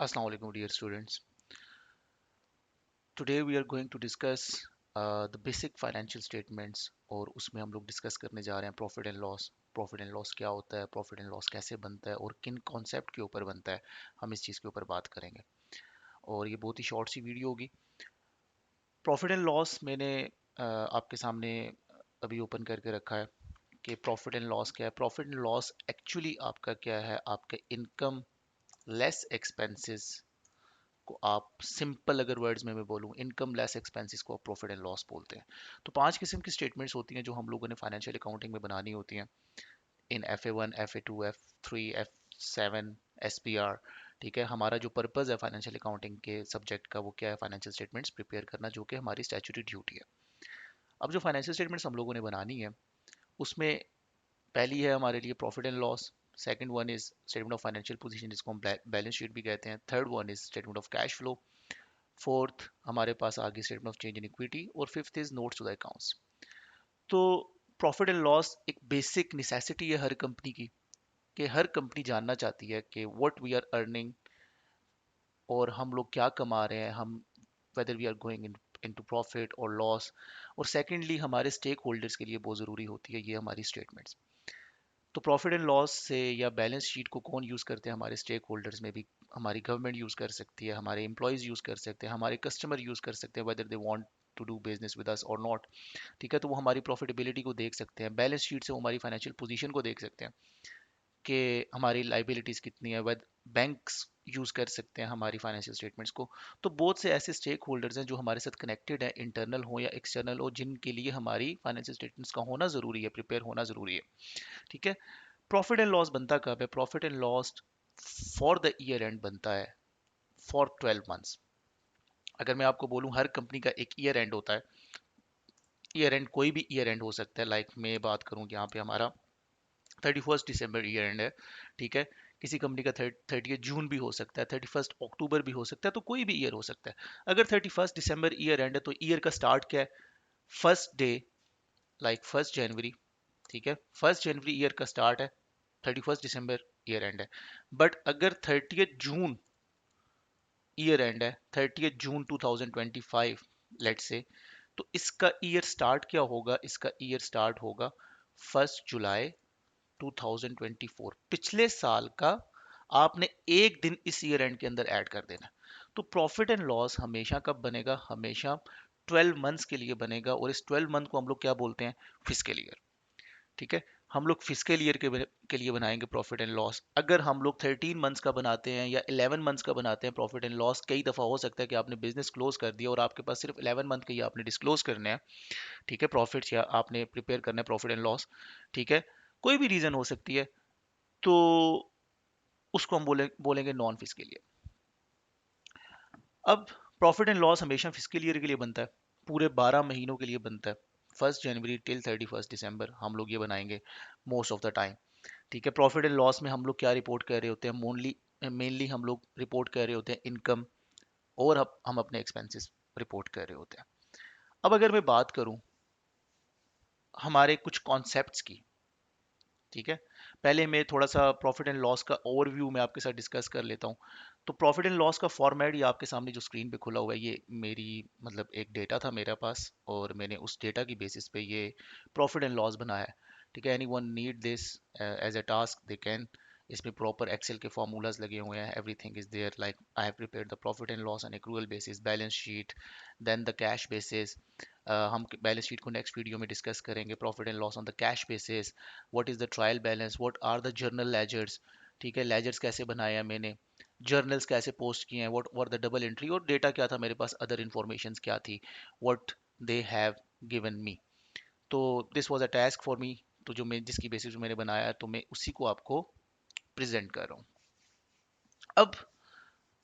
Assalamu alaikum dear students. Today we are going to discuss the basic financial statements और उसमें हम लोग discuss करने जा रहे हैं profit and loss. Profit and loss क्या होता है, प्रॉफिट एंड लॉस कैसे बनता है और किन कॉन्सेप्ट के ऊपर बनता है, हम इस चीज़ के ऊपर बात करेंगे। और ये बहुत ही शॉर्ट सी वीडियो होगी। प्रॉफिट एंड लॉस मैंने आपके सामने अभी ओपन करके रखा है कि प्रॉफिट एंड लॉस क्या है। प्रॉफिट एंड लॉस एक्चुअली आपका क्या है, आपका इनकम लेस एक्सपेंसेस को आप सिंपल अगर वर्ड्स में मैं बोलूँ, इनकम लेस एक्सपेंसेस को आप प्रॉफिट एंड लॉस बोलते हैं। तो पांच किस्म की स्टेटमेंट्स होती हैं जो हम लोगों ने फाइनेंशियल अकाउंटिंग में बनानी होती हैं। इन FA1, FA2, F3, F7, SPR। ठीक है, हमारा जो पर्पज़ है फाइनेंशियल अकाउंटिंग के सब्जेक्ट का वो क्या है, फाइनेंशियल स्टेटमेंट्स प्रिपेयर करना, जो कि हमारी स्टैट्यूटरी ड्यूटी है। अब जो फाइनेंशियल स्टेटमेंट्स हम लोगों ने बनानी है उसमें पहली है हमारे लिए profit and loss. Second one is statement of financial position, जिसको हम बैलेंस शीट भी कहते हैं। Third one is statement of cash flow. Fourth हमारे पास आ गई statement of change in equity. और fifth is notes to the accounts. तो प्रॉफिट एंड लॉस एक बेसिक नेसेसिटी है हर कंपनी की, कि हर कंपनी जानना चाहती है कि व्हाट वी आर अर्निंग और हम लोग क्या कमा रहे हैं, हम whether we are going into profit और लॉस। और सेकेंडली हमारे स्टेक होल्डर्स के लिए बहुत ज़रूरी होती है ये हमारी स्टेटमेंट्स। तो प्रॉफिट एंड लॉस से या बैलेंस शीट को कौन यूज़ करते हैं, हमारे स्टेक होल्डर्स में भी हमारी गवर्नमेंट यूज़ कर सकती है, हमारे एम्प्लॉयज़ यूज़ कर सकते हैं, हमारे कस्टमर यूज़ कर सकते हैं, whether they want to do business with us और नॉट। ठीक है, तो वो हमारी प्रॉफिटेबिलिटी को देख सकते हैं, बैलेंस शीट से वो हमारी फाइनेंशियल पोजीशन को देख सकते हैं कि हमारी लाइबिलिटीज़ कितनी है। वद बैंक्स यूज़ कर सकते हैं हमारी फाइनेंशियल स्टेटमेंट्स को। तो बहुत से ऐसे स्टेक होल्डर्स हैं जो हमारे साथ कनेक्टेड हैं, इंटरनल हो या एक्सटर्नल हो, जिनके लिए हमारी फाइनेंशियल स्टेटमेंट्स का होना ज़रूरी है, प्रिपेयर होना ज़रूरी है। ठीक है। प्रॉफिट एंड लॉस बनता कब है? Profit and loss for the year and बनता है फॉर 12 मंथ्स। अगर मैं आपको बोलूं हर कंपनी का एक ईयर एंड होता है। ईयर एंड कोई भी ईयर एंड हो सकता है, लाइक मैं बात करूं यहाँ पे हमारा 31 दिसंबर ईयर एंड है। ठीक है, किसी कंपनी का 30 जून भी हो सकता है, 31 अक्टूबर भी हो सकता है, तो कोई भी ईयर हो सकता है। अगर 31 दिसंबर ईयर एंड है तो ईयर का स्टार्ट क्या है? फर्स्ट डे, लाइक 1 जनवरी। ठीक है, 1 जनवरी ईयर का स्टार्ट है, 31 दिसंबर ईयर एंड है। बट अगर 30 जून ईयर एंड है, 30 जून 2025 लेट से, तो इसका ईयर स्टार्ट क्या होगा? इसका ईयर स्टार्ट होगा 1 जुलाई 2024। पिछले साल का आपने एक दिन इस ईयर एंड के अंदर ऐड कर देना। तो प्रॉफिट एंड लॉस हमेशा कब बनेगा? हमेशा 12 मंथ्स के लिए बनेगा, और इस 12 मंथ को हम लोग क्या बोलते हैं? Fiscal year. ठीक है, हम लोग फिस्कल ईयर के लिए बनाएंगे प्रॉफिट एंड लॉस। अगर हम लोग 13 मंथ्स का बनाते हैं या 11 मंथ्स का बनाते हैं प्रॉफिट एंड लॉस, कई दफ़ा हो सकता है कि आपने बिजनेस क्लोज कर दिया और आपके पास सिर्फ 11 मंथ के ही आपने डिस्क्लोज करने हैं। ठीक है, प्रॉफिट्स या आपने प्रिपेयर करना है प्रॉफिट एंड लॉस। ठीक है, कोई भी रीज़न हो सकती है, तो उसको हम बोलेंगे नॉन फिस्कल ईयर। अब प्रॉफिट एंड लॉस हमेशा फिस्कल ईयर के लिए बनता है, पूरे 12 महीनों के लिए बनता है। 1 जनवरी टिल 31 दिसंबर हम लोग ये बनाएंगे मोस्ट ऑफ द टाइम। ठीक है, प्रॉफिट एंड लॉस में हम लोग क्या रिपोर्ट कर रहे होते हैं? मोनली मेनली हम लोग रिपोर्ट कर रहे होते हैं इनकम, और हम अपने एक्सपेंसेस रिपोर्ट कर रहे होते हैं। अब अगर मैं बात करूं हमारे कुछ कॉन्सेप्ट्स की, ठीक है, पहले मैं थोड़ा सा प्रॉफिट एंड लॉस का ओवरव्यू मैं आपके साथ डिस्कस कर लेता हूं। तो प्रॉफिट एंड लॉस का फॉर्मेट ये आपके सामने जो स्क्रीन पे खुला हुआ है, ये मेरी मतलब एक डेटा था मेरे पास, और मैंने उस डेटा की बेसिस पे ये प्रॉफिट एंड लॉस बनाया है। ठीक है, any one need this as a task they can. इसमें प्रॉपर एक्सेल के फार्मूलाज लगे हुए हैं, everything is there, like I have prepared the profit and loss on accrual basis, balance sheet, then the cash basis. हम balance sheet को next video में discuss करेंगे। Profit and loss on the cash basis, what is the trial balance, what are the journal ledgers. ठीक है, ledgers कैसे बनाए हैं मैंने, जर्नल्स कैसे पोस्ट किए हैं, what were the double entry, और डेटा क्या था मेरे पास, अदर इन्फॉर्मेशन क्या थी, what they have given me. तो this was a task for me. तो जो मैं जिसकी बेसिस पे मैंने बनाया, तो मैं उसी को आपको प्रेजेंट कर रहा हूँ। अब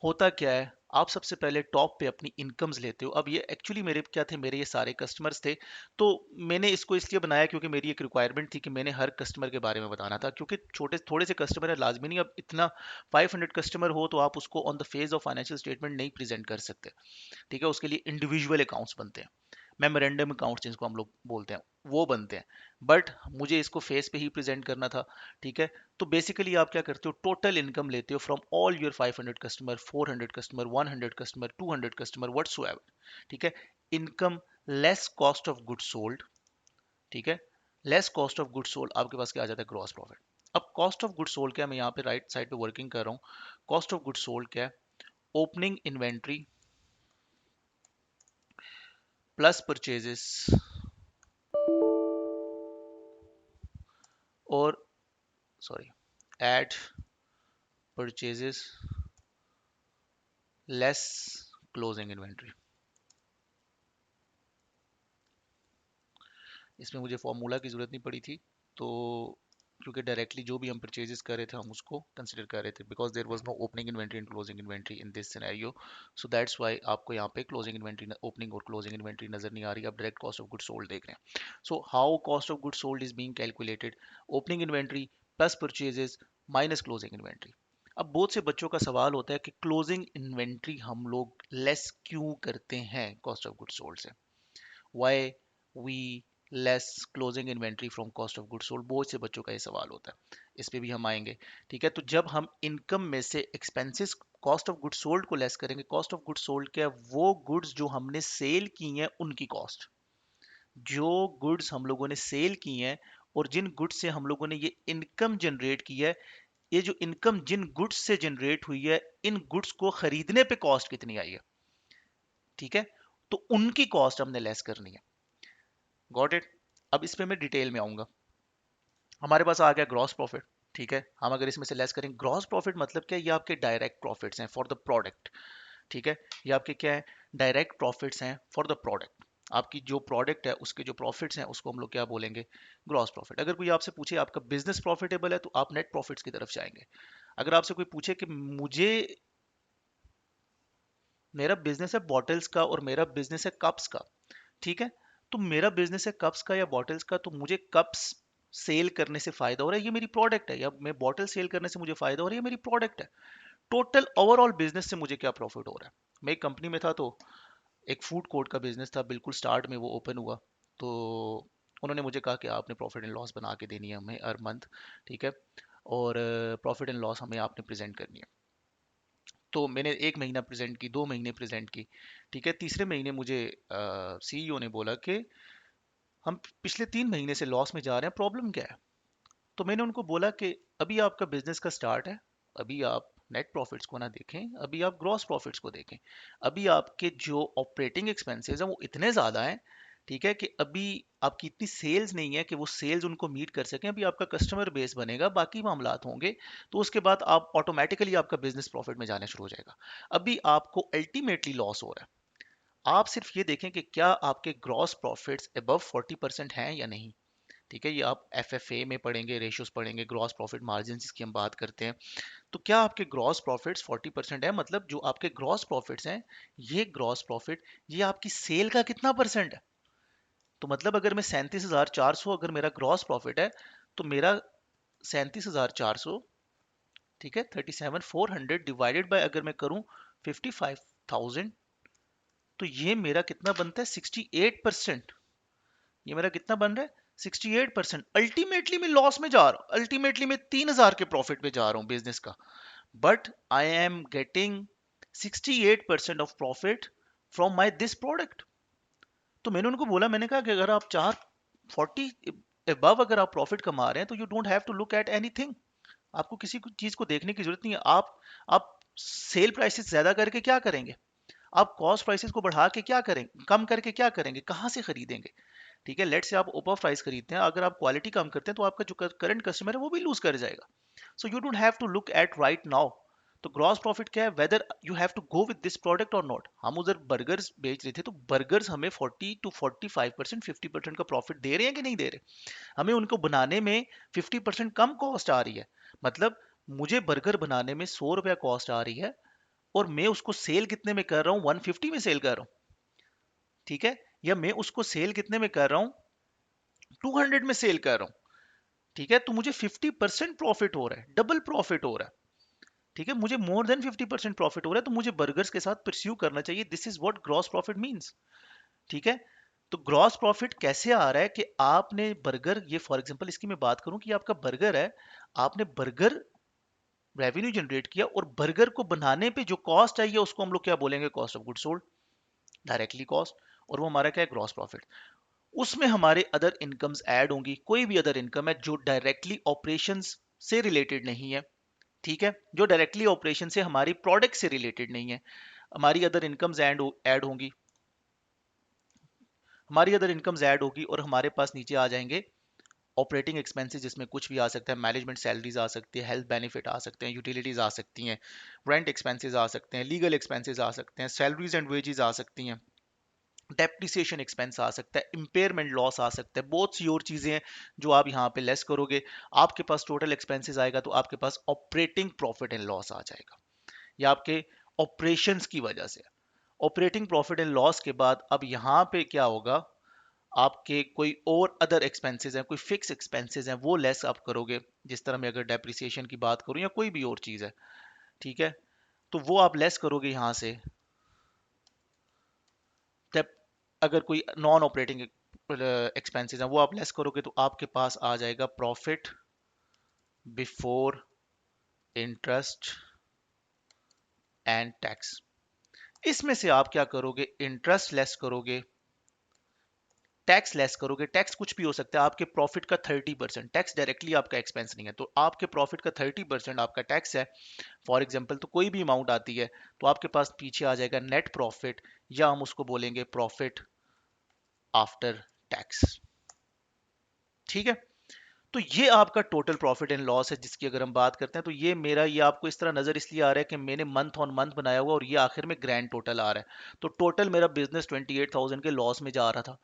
होता क्या है, आप सबसे पहले टॉप पे अपनी इनकम्स लेते हो। अब ये एक्चुअली मेरे क्या थे, मेरे ये सारे कस्टमर्स थे। तो मैंने इसको इसलिए बनाया क्योंकि मेरी एक रिक्वायरमेंट थी कि मैंने हर कस्टमर के बारे में बताना था, क्योंकि छोटे थोड़े से कस्टमर है, लाजमी नहीं अब इतना 500 कस्टमर हो तो आप उसको on the phase of financial statement नहीं प्रेजेंट कर सकते। ठीक है, उसके लिए इंडिविजुअल अकाउंट्स बनते हैं। मेमोरेंडम अकाउंट्स जिनको हम लोग बोलते हैं, वो बनते हैं। बट मुझे इसको फेस पे ही प्रेजेंट करना था, ठीक है। तो बेसिकली आप क्या करते हो, टोटल इनकम लेते हो from all your 500 customer, 400 customer, 100 customer, 200 customer, whatsoever, ठीक है। Income less cost of good sold, ठीक है। Less cost of good sold, आपके पास क्या आ जाता है, ग्रॉस प्रॉफिट। अब कॉस्ट ऑफ गुड सोल्ड क्या है, मैं यहाँ पे राइट साइड पे वर्किंग कर रहा हूँ। कॉस्ट ऑफ गुड सोल्ड क्या है, ओपनिंग इन्वेंट्री प्लस परचेजेस और sorry add purchases less closing inventory. इसमें मुझे फॉर्मूला की ज़रूरत नहीं पड़ी थी, तो क्योंकि डायरेक्टली जो भी हम परचेजेस कर रहे थे हम उसको कंसिडर कर रहे थे, because there was no opening inventory and closing inventory in this scenario. So that's why आपको यहाँ पे क्लोजिंग इन्वेंट्री, ओपनिंग और क्लोजिंग इन्वेंट्री नजर नहीं आ रही, आप direct cost of good sold देख रहे हैं। So how cost of good sold is being calculated, opening inventory plus purchases minus closing inventory. अब बहुत से बच्चों का सवाल होता है कि क्लोजिंग इन्वेंट्री हम लोग लेस क्यों करते हैं कॉस्ट ऑफ गुड सोल्ड से, why we less closing inventory from cost of good sold, बहुत से बच्चों का ये सवाल होता है। इस पे भी हम आएंगे, ठीक है। तो जब हम इनकम में से expenses cost of good sold को लेस करेंगे, कॉस्ट ऑफ गुड सोल्ड क्या है, वो गुड्स जो हमने सेल की हैं उनकी कॉस्ट, जो गुड्स हम लोगों ने सेल की हैं और जिन गुड्स से हम लोगों ने ये इनकम जनरेट की है, ये जो इनकम जिन गुड्स से जनरेट हुई है, इन गुड्स को खरीदने पे कॉस्ट कितनी आई है, ठीक है। तो उनकी कॉस्ट हमने लेस करनी है। Got it. अब इस पे मैं डिटेल में आऊंगा। हमारे पास आ गया ग्रॉस प्रॉफिट, ठीक है। हम अगर इसमें से लेस करें, ग्रॉस प्रॉफिट मतलब क्या है, ये आपके डायरेक्ट प्रॉफिट्स हैं फॉर द प्रोडक्ट, ठीक है। ये आपके क्या है, डायरेक्ट प्रॉफिट्स हैं फॉर द प्रोडक्ट। आपकी जो प्रोडक्ट है उसके जो प्रॉफिट्स हैं उसको हम लोग क्या बोलेंगे, ग्रॉस प्रॉफिट। अगर कोई आपसे पूछे आपका बिजनेस प्रॉफिटेबल है तो आप नेट प्रॉफिट्स की तरफ जाएंगे। अगर आपसे कोई पूछे कि मुझे, मेरा बिजनेस है बॉटल्स का और मेरा बिजनेस है कप्स का, ठीक है। तो मेरा बिजनेस है कप्स का या बॉटल्स का, तो मुझे कप्स सेल करने से फायदा हो रहा है, ये मेरी प्रोडक्ट है, या मैं बॉटल सेल करने से मुझे फायदा हो रहा है, ये मेरी प्रोडक्ट है। टोटल ओवरऑल बिजनेस से मुझे क्या प्रॉफिट हो रहा है। मैं एक कंपनी में था, तो एक फूड कोर्ट का बिजनेस था, बिल्कुल स्टार्ट में वो ओपन हुआ। तो उन्होंने मुझे कहा कि आपने प्रॉफिट एंड लॉस बना के देनी है हमें हर मंथ, ठीक है। और प्रॉफिट एंड लॉस हमें आपने प्रेजेंट करनी है। तो मैंने 1 महीना प्रेजेंट की, 2 महीने प्रेजेंट की, ठीक है। तीसरे महीने मुझे सीईओ ने बोला कि हम पिछले 3 महीने से लॉस में जा रहे हैं, प्रॉब्लम क्या है। तो मैंने उनको बोला कि अभी आपका बिजनेस का स्टार्ट है, अभी आप नेट प्रॉफिट्स को ना देखें, अभी आप ग्रॉस प्रॉफिट्स को देखें। अभी आपके जो ऑपरेटिंग एक्सपेंसेस हैं वो इतने ज़्यादा हैं, ठीक है, कि अभी आपकी इतनी सेल्स नहीं है कि वो सेल्स उनको मीट कर सकें। अभी आपका कस्टमर बेस बनेगा, बाकी मामलात होंगे, तो उसके बाद आप ऑटोमेटिकली आपका बिजनेस प्रॉफिट में जाना शुरू हो जाएगा। अभी आपको अल्टीमेटली लॉस हो रहा है। आप सिर्फ ये देखें कि क्या आपके ग्रॉस प्रॉफिट्स अबव 40% हैं या नहीं, ठीक है। ये आप एफएफए में पढ़ेंगे, रेशियोज पढ़ेंगे, ग्रॉस प्रॉफिट मार्जिन जिसकी हम बात करते हैं। तो क्या आपके ग्रॉस प्रॉफिट्स 40% है, मतलब जो आपके ग्रॉस प्रॉफिट्स हैं, ये ग्रॉस प्रॉफिट ये आपकी सेल का कितना परसेंट है। तो मतलब अगर मैं 37,400 अगर मेरा ग्रॉस प्रॉफिट है, तो मेरा 37,400, ठीक है, 37,400 डिवाइडेड बाय अगर मैं करूं 55,000, तो ये मेरा कितना बनता है, 68%। ये मेरा कितना बन रहा है, 68%। अल्टीमेटली मैं लॉस में जा रहा हूँ, अल्टीमेटली मैं 3,000 के प्रॉफिट में जा रहा हूँ बिजनेस का, but I am getting 68% of profit from my this product. तो मैंने उनको बोला, मैंने कहा कि अगर आप 40 above अगर आप प्रॉफिट कमा रहे हैं, तो you don't have to look at anything. आपको किसी चीज को देखने की जरूरत नहीं है। आप सेल प्राइसेस ज्यादा करके क्या करेंगे, आप कॉस्ट प्राइसेस को बढ़ा के क्या करेंगे, कम करके क्या करेंगे, कहाँ से खरीदेंगे, ठीक है। लेट से आप ओपर प्राइस खरीदते हैं, अगर आप क्वालिटी कम करते हैं तो आपका जो करंट कस्टमर है वो भी लूज कर जाएगा। So you don't have to look at right now. तो ग्रॉस प्रॉफिट क्या है, whether you have to go with this product और नॉट। हम उधर बर्गर्स बेच रहे थे, तो बर्गर्स हमें 40 to 45%, 50% का प्रॉफिट दे रहे हैं कि नहीं दे रहे। हमें उनको बनाने में 50% कम कॉस्ट आ रही है। मतलब मुझे बर्गर बनाने में 100 रुपया कॉस्ट आ रही है, और मैं उसको सेल कितने में कर रहा हूँ, 150 में सेल कर रहा हूँ, ठीक है। या मैं उसको सेल कितने में कर रहा हूँ, 200 में सेल कर रहा हूँ, ठीक है। तो मुझे 50% प्रॉफिट हो रहा है, डबल प्रॉफिट हो रहा है, ठीक है। मुझे मोर देन 50% प्रॉफिट हो रहा है, तो मुझे बर्गर्स के साथ परस्यू करना चाहिए। This is what gross profit means, ठीक है। तो ग्रॉस प्रॉफिट कैसे आ रहा है कि आपने बर्गर, ये फॉर एग्जांपल इसकी मैं बात करूं कि आपका बर्गर है, आपने बर्गर रेवेन्यू जनरेट किया, और बर्गर को बनाने पे जो कॉस्ट आई है उसको हम लोग क्या बोलेंगे, cost of good sold, directly cost, और वो हमारा क्या है, ग्रॉस प्रॉफिट। उसमें हमारे अदर इनकम्स ऐड होंगी, कोई भी अदर इनकम है जो डायरेक्टली ऑपरेशंस से रिलेटेड नहीं है, ठीक है, जो डायरेक्टली ऑपरेशन से हमारी प्रोडक्ट से रिलेटेड नहीं है, हमारी अदर इनकम्स ऐड होंगी, हमारी अदर इनकम्स ऐड होगी, और हमारे पास नीचे आ जाएंगे ऑपरेटिंग एक्सपेंसेस, जिसमें कुछ भी आ सकता है, मैनेजमेंट सैलरीज आ सकती है, हेल्थ बेनिफिट आ सकते हैं, यूटिलिटीज आ सकती हैं, रेंट एक्सपेंसेस आ सकते हैं, लीगल एक्सपेंसेस आ सकते हैं, सैलरीज एंड वेजेस आ सकती हैं, डेप्रिसिएशन एक्सपेंस आ सकता है, इंपेयरमेंट लॉस आ सकता है, बहुत सी और चीजें हैं जो आप यहाँ पे लेस करोगे, आपके पास टोटल एक्सपेंसेस आएगा, तो आपके पास ऑपरेटिंग प्रॉफिट एंड लॉस आ जाएगा। या आपके ऑपरेशंस की वजह से ऑपरेटिंग प्रॉफिट एंड लॉस के बाद अब यहाँ पे क्या होगा, आपके कोई और अदर एक्सपेंसेस हैं, कोई फिक्स एक्सपेंसेस हैं, वो लेस आप करोगे, जिस तरह मैं अगर डेप्रिसिएशन की बात करूं या कोई भी और चीज़ है, ठीक है, तो वो आप लेस करोगे यहाँ से। तब अगर कोई नॉन ऑपरेटिंग एक्सपेंसेस हैं वो आप लेस करोगे, तो आपके पास आ जाएगा profit before interest and tax. इसमें से आप क्या करोगे, इंटरेस्ट लेस करोगे, टैक्स लेस करोगे। टैक्स कुछ भी हो सकता है, आपके प्रॉफिट का 30%, टैक्स डायरेक्टली आपका एक्सपेंस नहीं है, तो आपके प्रॉफिट का 30% आपका टैक्स है, फॉर एग्जाम्पल, तो कोई भी अमाउंट आती है, तो आपके पास पीछे आ जाएगा नेट प्रॉफिट, या हम उसको बोलेंगे प्रॉफिट आफ्टर टैक्स, ठीक है। तो ये आपका टोटल प्रॉफिट एंड लॉस है, जिसकी अगर हम बात करते हैं, तो ये मेरा, ये आपको इस तरह नजर इसलिए आ रहा है कि मैंने मंथ ऑन मंथ बनाया हुआ, और ये आखिर में ग्रैंड टोटल आ रहा है, तो टोटल मेरा बिजनेस 28,000 के लॉस में जा रहा था,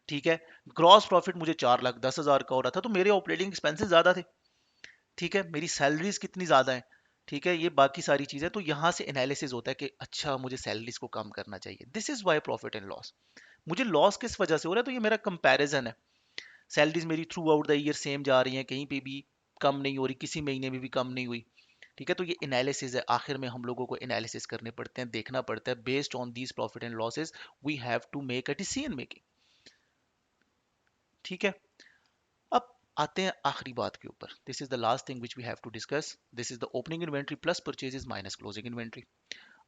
ठीक है। ग्रॉस प्रॉफिट मुझे 4,10,000 का हो रहा था, तो मेरे ऑपरेटिंग एक्सपेंसेस ज्यादा थे, ठीक है, मेरी सैलरीज कितनी ज़्यादा है, ठीक है, ये बाकी सारी चीज़ें, तो यहाँ से एनालिसिस होता है कि अच्छा मुझे सैलरीज को कम करना चाहिए, this is why profit and loss. मुझे लॉस किस वजह से हो रहा है, तो ये मेरा कंपैरिजन है, सैलरीज मेरी through out the year same जा रही हैं, कहीं पे भी कम नहीं हो रही, किसी महीने में भी कम नहीं हुई, ठीक है, तो ये एनालिसिस है, आखिर में हम लोगों को एनालिसिस करने पड़ते हैं, देखना पड़ता है, based on these profit and losses we have to make a decision making, ठीक है। अब आते हैं आखिरी बात के ऊपर, this is the last thing which we have to discuss, this is the opening inventory plus purchases minus closing inventory.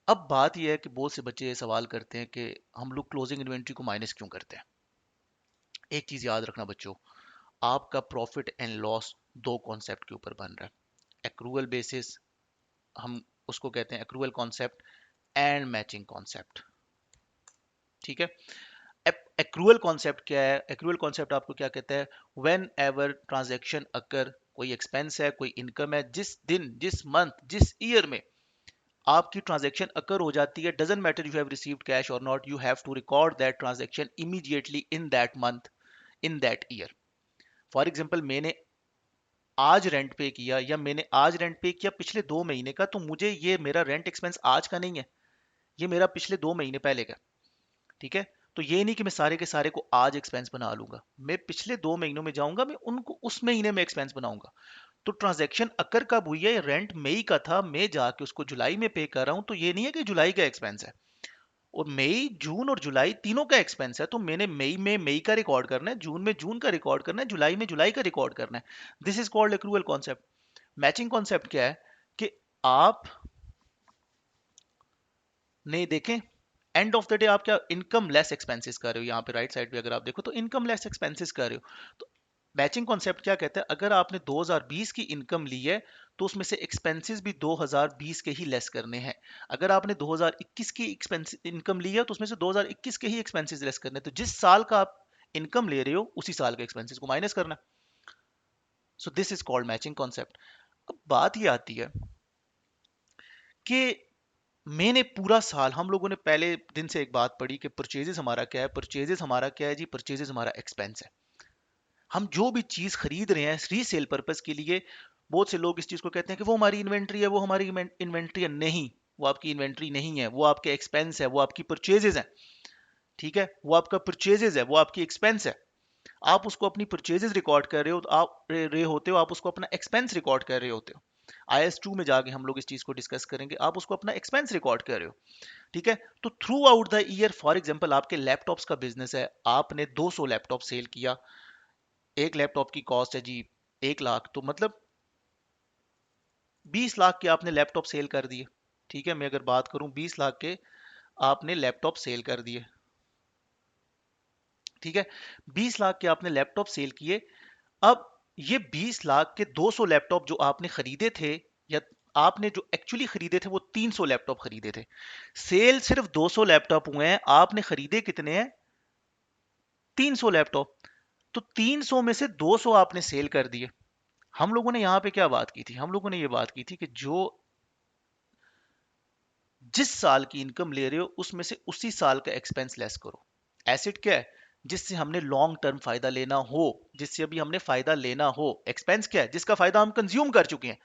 अब बात यह है कि बहुत से बच्चे ये सवाल करते हैं कि हम लोग क्लोजिंग इन्वेंट्री को माइनस क्यों करते हैं। एक चीज याद रखना बच्चों, आपका प्रॉफिट एंड लॉस दो कॉन्सेप्ट के ऊपर बन रहा है, एक्रूअल बेसिस, हम उसको कहते हैं accrual concept, and matching concept, ठीक है। एक्रूअल कॉन्सेप्ट क्या है, एक्रूअल कॉन्सेप्ट आपको क्या कहता है, व्हेन एवर ट्रांजेक्शन अकर, कोई एक्सपेंस है, कोई इनकम है, जिस दिन, जिस मंथ, जिस ईयर में आपकी ट्रांजैक्शन अकर हो जाती है, doesn't matter you have received cash और not, you have to record that transaction immediately in that month, in that year. For example, मैंने आज रेंट पे किया, या मैंने आज रेंट पे किया पिछले 2 महीने का, तो मुझे ये मेरा रेंट एक्सपेंस आज का नहीं है, ये मेरा पिछले 2 महीने पहले का, ठीक है। तो ये नहीं कि मैं सारे के सारे को आज एक्सपेंस बना लूंगा, मैं पिछले 2 महीनों में जाऊंगा, मैं उनको उस महीने में एक्सपेंस बनाऊंगा। तो ट्रांजैक्शन अकर कब हुई है, रेंट मई का था, मैं जाके उसको जुलाई में पे कर रहा हूं, तो ये नहीं है कि जुलाई का एक्सपेंस है, और मई, जून और जुलाई तीनों का एक्सपेंस है, तो मैंने मई में मई का रिकॉर्ड करना है, जून में जून का रिकॉर्ड करना है, जुलाई में जुलाई का रिकॉर्ड करना है। This is called accrual concept. Matching concept क्या है कि आप ने देखें, एंड ऑफ द डे आप क्या इनकम लेस एक्सपेंसेस कर रहे हो, यहाँ पे राइट साइड पे अगर आप देखो तो इनकम लेस एक्सपेंसेस कर रहे हो। तो मैचिंग कॉन्सेप्ट क्या कहता है, अगर आपने 2020 की इनकम ली है, तो उसमें से एक्सपेंसेस भी 2020 के ही लेस करने हैं। अगर आपने 2021 की एक्सपेंस इनकम ली है, तो उसमें से 2021 के ही एक्सपेंसेस लेस करने हैं। तो जिस साल का आप इनकम ले रहे हो, उसी साल के एक्सपेंसेस को माइनस करना। So this is called matching concept. अब बात ये आती है कि मैंने पूरा साल, हम लोगों ने पहले दिन से एक बात पढ़ी कि परचेजेस हमारा क्या है, परचेजेस हमारा क्या है जी, परचेजेस हमारा एक्सपेंस है। हम जो भी चीज खरीद रहे हैं रीसेल पर्पस के लिए, बहुत से लोग इस चीज को कहते हैं कि वो हमारी इन्वेंट्री है, वो हमारी इन्वेंट्री है, नहीं, वो आपकी इन्वेंट्री नहीं है, वो आपके एक्सपेंस है, वो आपकी परचेजेस है, ठीक है, वो आपका परचेजेस है, वो आपकी एक्सपेंस है। आप उसको अपनी परचेजेस रिकॉर्ड कर रहे हो, तो आप रहे होते हो, आप उसको अपना एक्सपेंस रिकॉर्ड कर रहे होते हो, IS2 में जाके हम लोग इस चीज को डिस्कस करेंगे। आप उसको अपना एक्सपेंस रिकॉर्ड कर रहे हो, ठीक है। तो through out the year, for example आपके लैपटॉप्स का बिजनेस है, आपने 200 लैपटॉप सेल किया, एक लैपटॉप की कॉस्ट है जी 1 लाख, तो मतलब 20 लाख के आपने लैपटॉप सेल कर दिए, ठीक है। मैं अगर बात करूं 20 लाख के आपने लैपटॉप सेल कर दिए, ठीक है। 20 लाख के आपने लैपटॉप सेल किए। अब ये 20 लाख के 200 लैपटॉप जो आपने खरीदे थे, या आपने जो एक्चुअली खरीदे थे वो 300 लैपटॉप खरीदे थे। सेल सिर्फ 200 लैपटॉप हुए हैं, आपने खरीदे कितने हैं? 300 लैपटॉप। तो 300 में से 200 आपने सेल कर दिए। हम लोगों ने यहां पे क्या बात की थी? हम लोगों ने ये बात की थी कि जो जिस साल की इनकम ले रहे हो उसमें से उसी साल का एक्सपेंस लेस करो। एसेट क्या है? जिससे हमने लॉन्ग टर्म फायदा लेना हो, जिससे अभी हमने फायदा लेना हो। एक्सपेंस क्या है? जिसका फायदा हम कंज्यूम कर चुके हैं।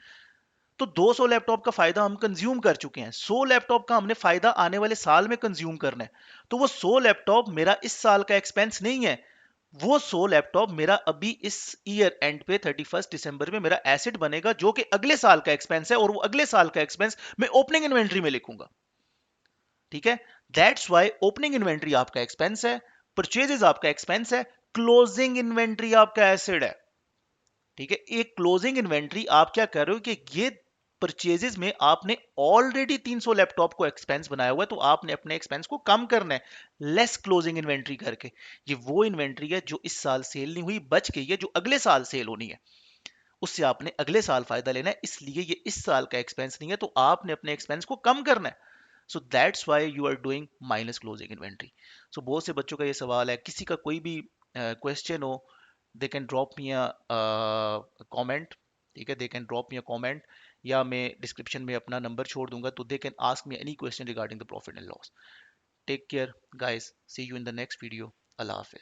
तो 200 लैपटॉप का फायदा हम कंज्यूम कर चुके हैं, 100 लैपटॉप का हमने फायदा आने वाले साल में कंज्यूम करना है। तो वो 100 लैपटॉप मेरा इस साल का एक्सपेंस नहीं है, वो 100 लैपटॉप मेरा अभी इस ईयर एंड पे 31 दिसंबर में मेरा एसेट बनेगा, जो कि अगले साल का एक्सपेंस है, और वो अगले साल का एक्सपेंस मैं ओपनिंग इन्वेंट्री में लिखूंगा, ठीक है। दैट्स वाई ओपनिंग इन्वेंट्री आपका एक्सपेंस है, परचेजेस आपका एक्सपेंस है, क्लोजिंग इन्वेंट्री आपका एसेट है, ठीक है। एक क्लोजिंग इन्वेंट्री आप क्या कर रहे हो कि ये परचेजेस में आपने ऑलरेडी 300 लैपटॉप को एक्सपेंस बनाया हुआ है, तो आपने अपने एक्सपेंस को कम करना है लेस क्लोजिंग इन्वेंट्री करके। ये वो इन्वेंट्री है जो इस साल सेल नहीं हुई, बच गई है, जो अगले साल सेल होनी है, उससे आपने अगले साल फायदा लेना है, इसलिए ये इस साल का एक्सपेंस नहीं है, तो आपने अपने एक्सपेंस को कम करना है। So that's why you are doing minus closing inventory. So बहुत से बच्चों का ये सवाल है, किसी का कोई भी क्वेश्चन हो, they can drop me a comment, ठीक है, they can drop me a comment, या मैं डिस्क्रिप्शन में अपना नंबर छोड़ दूंगा, तो they can ask me any question regarding the profit and loss. Take care guys, see you in the next video. अल्लाह हाफिज।